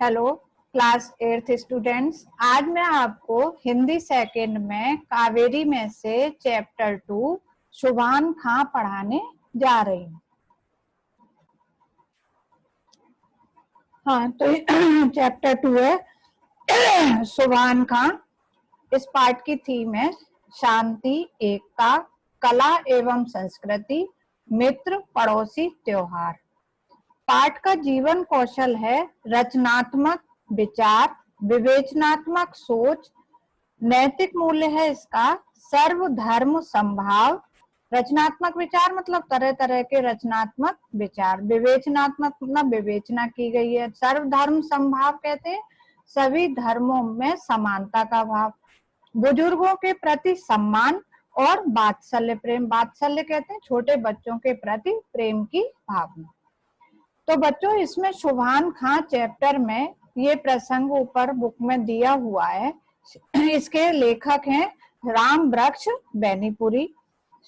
Hello class 8th students, आज मैं आपको हिंदी सेकंड में कावेरी में से चैप्टर 2 शुभान खां पढ़ाने जा रही हूँ। हाँ, तो चैप्टर 2 है शुभान खां। इस पाठ की थीम है शांति, एकता, कला एवं संस्कृति, मित्र, पड़ोसी, त्योहार। पाठ का जीवन कौशल है रचनात्मक विचार, विवेचनात्मक सोच। नैतिक मूल्य है इसका सर्वधर्म संभाव। रचनात्मक विचार मतलब तरह तरह के रचनात्मक विचार। विवेचनात्मक मतलब विवेचना की गई है। सर्वधर्म संभाव कहते हैं सभी धर्मों में समानता का भाव। बुजुर्गों के प्रति सम्मान और वात्सल्य प्रेम। वात्सल्य कहते हैं छोटे बच्चों के प्रति प्रेम की भावना। तो बच्चों, इसमें शुभान खां चैप्टर में ये प्रसंग ऊपर बुक में दिया हुआ है। इसके लेखक हैं राम वृक्ष बैनीपुरी।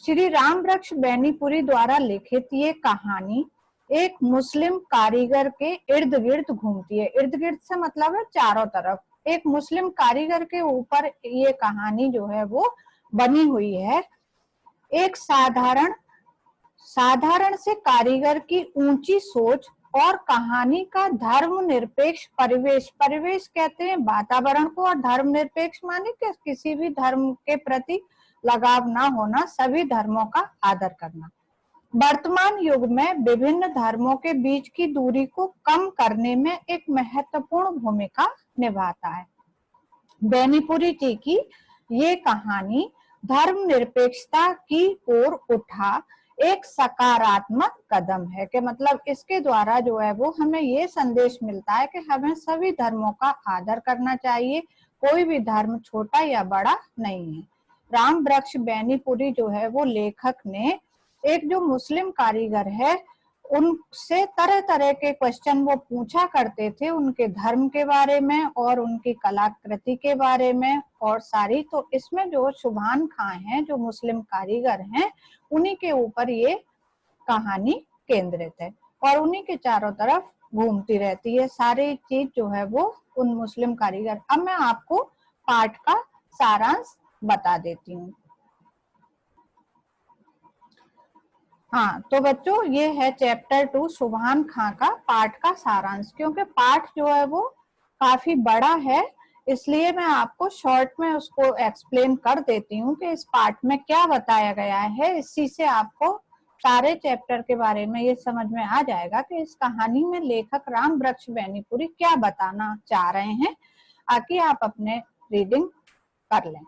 श्री राम वृक्ष बैनीपुरी द्वारा लिखित ये कहानी एक मुस्लिम कारीगर के इर्द गिर्द घूमती है। इर्द गिर्द से मतलब है चारों तरफ। एक मुस्लिम कारीगर के ऊपर ये कहानी जो है वो बनी हुई है। एक साधारण से कारीगर की ऊंची सोच और कहानी का धर्मनिरपेक्ष परिवेश। परिवेश कहते हैं वातावरण को, और धर्मनिरपेक्ष माने कि किसी भी धर्म के प्रति लगाव ना होना, सभी धर्मों का आदर करना। वर्तमान युग में विभिन्न धर्मों के बीच की दूरी को कम करने में एक महत्वपूर्ण भूमिका निभाता है। बैनीपुरी जी की ये कहानी धर्मनिरपेक्षता की ओर उठा एक सकारात्मक कदम है। कि मतलब इसके द्वारा जो है वो हमें ये संदेश मिलता है कि हमें सभी धर्मों का आदर करना चाहिए। कोई भी धर्म छोटा या बड़ा नहीं है। राम वृक्ष बैनीपुरी जो है वो लेखक ने एक जो मुस्लिम कारीगर है उनसे तरह तरह के क्वेश्चन वो पूछा करते थे, उनके धर्म के बारे में और उनकी कलाकृति के बारे में और सारी। तो इसमें जो शुभान खां हैं जो मुस्लिम कारीगर हैं, उन्हीं के ऊपर ये कहानी केंद्रित है और उन्हीं के चारों तरफ घूमती रहती है। सारी चीज जो है वो उन मुस्लिम कारीगर। अब मैं आपको पाठ का सारांश बता देती हूँ। हाँ, तो बच्चों ये है चैप्टर 2 शुभान खां का पाठ का सारांश। क्योंकि पाठ जो है वो काफी बड़ा है, इसलिए मैं आपको शॉर्ट में उसको एक्सप्लेन कर देती हूँ कि इस पाठ में क्या बताया गया है। इसी से आपको सारे चैप्टर के बारे में ये समझ में आ जाएगा कि इस कहानी में लेखक राम वृक्ष बैनीपुरी क्या बताना चाह रहे हैं, ताकि आप अपने रीडिंग कर लें।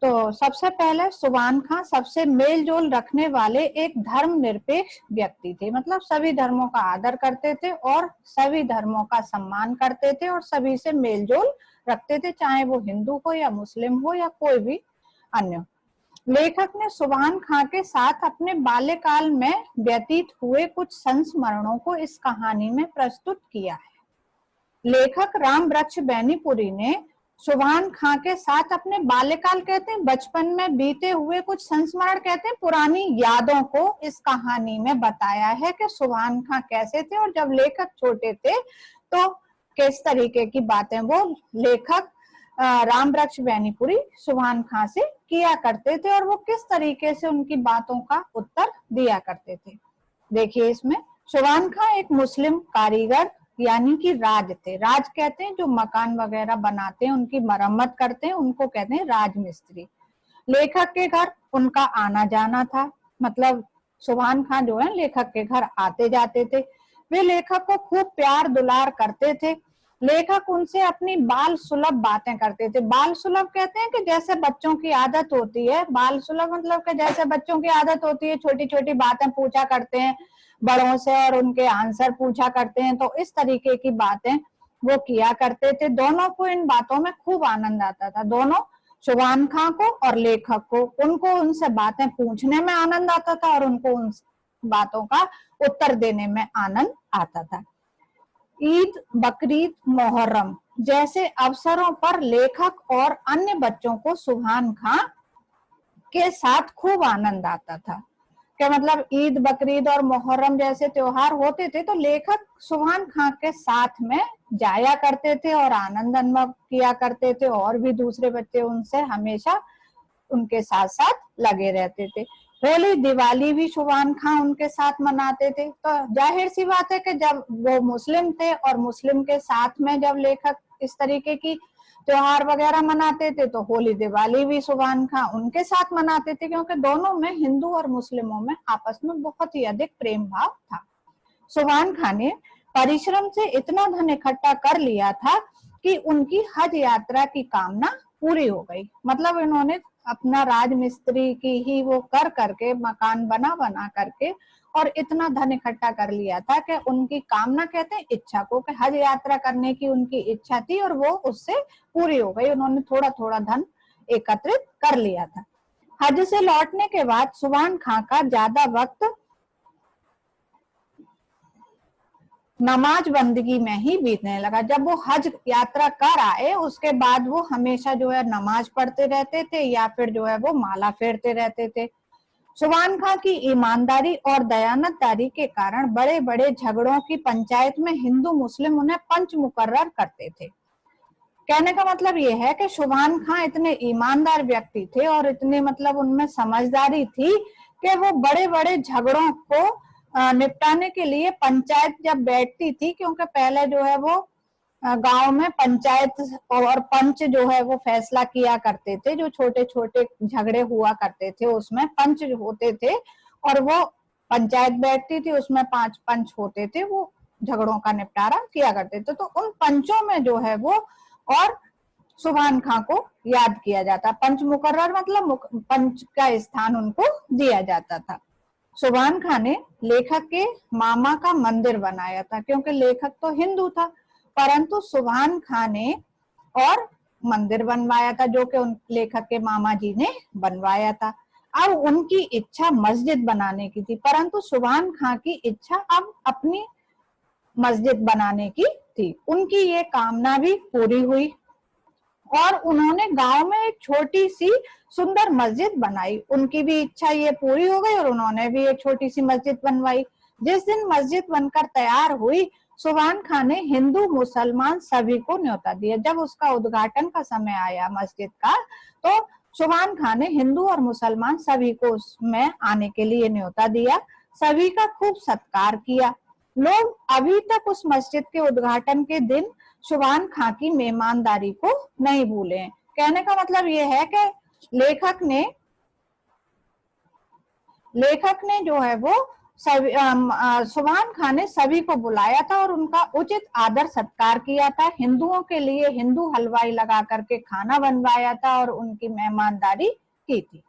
तो सबसे पहले शुभान खां सबसे मेल जोल रखने वाले एक धर्मनिरपेक्ष व्यक्ति थे। मतलब सभी धर्मों का आदर करते थे और सभी धर्मों का सम्मान करते थे और सभी से मेल जोल रखते थे, चाहे वो हिंदू हो या मुस्लिम हो या कोई भी अन्य। लेखक ने शुभान खां के साथ अपने बाल्यकाल में व्यतीत हुए कुछ संस्मरणों को इस कहानी में प्रस्तुत किया है। लेखक राम वृक्ष बैनीपुरी ने शुभान खां के साथ अपने बाल्यकाल कहते हैं बचपन में बीते हुए कुछ संस्मरण कहते हैं पुरानी यादों को इस कहानी में बताया है कि शुभान खां कैसे थे और जब लेखक छोटे थे तो किस तरीके की बातें वो लेखक राम वृक्ष बैनीपुरी शुभान खां से किया करते थे और वो किस तरीके से उनकी बातों का उत्तर दिया करते थे। देखिए, इसमें शुभान खां एक मुस्लिम कारीगर यानी कि राज थे। राज कहते हैं जो मकान वगैरह बनाते हैं, उनकी मरम्मत करते हैं, उनको कहते हैं राजमिस्त्री। लेखक के घर उनका आना जाना था। मतलब शुभान खां जो है लेखक के घर आते जाते थे। वे लेखक को खूब प्यार दुलार करते थे। लेखक उनसे अपनी बाल सुलभ बातें करते थे। बाल सुलभ कहते हैं कि जैसे बच्चों की आदत होती है, बाल सुलभ मतलब कि जैसे बच्चों की आदत होती है छोटी छोटी बातें पूछा करते हैं बड़ों से और उनके आंसर पूछा करते हैं, तो इस तरीके की बातें वो किया करते थे। दोनों को इन बातों में खूब आनंद आता था। दोनों शुभान खां को और लेखक को, उनको उनसे बातें पूछने में आनंद आता था और उनको उन बातों का उत्तर देने में आनंद आता था। ईद, बकरीद, मोहर्रम जैसे अवसरों पर लेखक और अन्य बच्चों को शुभान खां के साथ खूब आनंद आता था। कि मतलब ईद, बकरीद और मुहर्रम जैसे त्योहार होते थे तो लेखक सुभान खां के साथ में जाया करते थे और आनंद अनुभव किया करते थे, और भी दूसरे बच्चे उनसे हमेशा उनके साथ साथ लगे रहते थे। होली, दिवाली भी सुभान खां उनके साथ मनाते थे। तो जाहिर सी बात है कि जब वो मुस्लिम थे और मुस्लिम के साथ में जब लेखक इस तरीके की त्योहार वगैरह मनाते थे तो होली, दिवाली भी सुभान खां उनके साथ मनाते थे, क्योंकि दोनों में, हिंदू और मुस्लिमों में आपस में बहुत ही अधिक प्रेम भाव था। सुभान खां ने परिश्रम से इतना धन इकट्ठा कर लिया था कि उनकी हज यात्रा की कामना पूरी हो गई। मतलब इन्होंने अपना राजमिस्त्री की ही वो कर करके, मकान बना बना करके, और इतना धन इकट्ठा कर लिया था कि उनकी कामना, कहते हैं इच्छा को, कि हज यात्रा करने की उनकी इच्छा थी और वो उससे पूरी हो गई। उन्होंने थोड़ा थोड़ा धन एकत्रित कर लिया था। हज से लौटने के बाद सुभान खां का ज्यादा वक्त नमाज बंदगी में ही बीतने लगा। जब वो हज यात्रा कर आए उसके बाद वो हमेशा जो है नमाज पढ़ते रहते थे या फिर जो है वो माला फेरते रहते थे। सुभान खां की ईमानदारी और दयानतदारी के कारण बड़े बड़े झगड़ों की पंचायत में हिंदू मुस्लिम उन्हें पंच मुकर्रर करते थे। कहने का मतलब ये है कि सुभान खां इतने ईमानदार व्यक्ति थे और इतने मतलब उनमें समझदारी थी कि वो बड़े बड़े झगड़ों को निपटाने के लिए पंचायत जब बैठती थी, क्योंकि पहले जो है वो गांव में पंचायत और पंच जो है वो फैसला किया करते थे। जो छोटे छोटे झगड़े हुआ करते थे उसमें पंच होते थे और वो पंचायत बैठती थी, उसमें 5 पंच होते थे, वो झगड़ों का निपटारा किया करते थे। तो उन पंचों में जो है वो और सुभान खां को याद किया जाता। पंच मुकर्रर मतलब पंच का स्थान उनको दिया जाता था। सुभान खां ने लेखक के मामा का मंदिर बनाया था, क्योंकि लेखक तो हिंदू था, परंतु सुभान खां ने और मंदिर बनवाया था जो कि उन लेखक के मामा जी ने बनवाया था। अब उनकी इच्छा मस्जिद बनाने की थी, परंतु सुभान खां की इच्छा अब अपनी मस्जिद बनाने की थी। उनकी ये कामना भी पूरी हुई और उन्होंने गांव में एक छोटी सी सुंदर मस्जिद बनाई। उनकी भी इच्छा ये पूरी हो गई और उन्होंने भी एक छोटी सी मस्जिद बनवाई। जिस दिन मस्जिद बनकर तैयार हुई, सुभान खां ने हिंदू मुसलमान सभी को न्योता दिया। जब उसका उद्घाटन का समय आया मस्जिद का, तो सुभान खां ने हिंदू और मुसलमान सभी को उसमें आने के लिए न्योता दिया। सभी का खूब सत्कार किया। लोग अभी तक उस मस्जिद के उद्घाटन के दिन सुभान खां की मेहमानदारी को नहीं भूले। कहने का मतलब ये है कि लेखक ने जो है वो सुभान खां ने सभी को बुलाया था और उनका उचित आदर सत्कार किया था। हिंदुओं के लिए हिंदू हलवाई लगा करके खाना बनवाया था और उनकी मेहमानदारी की थी।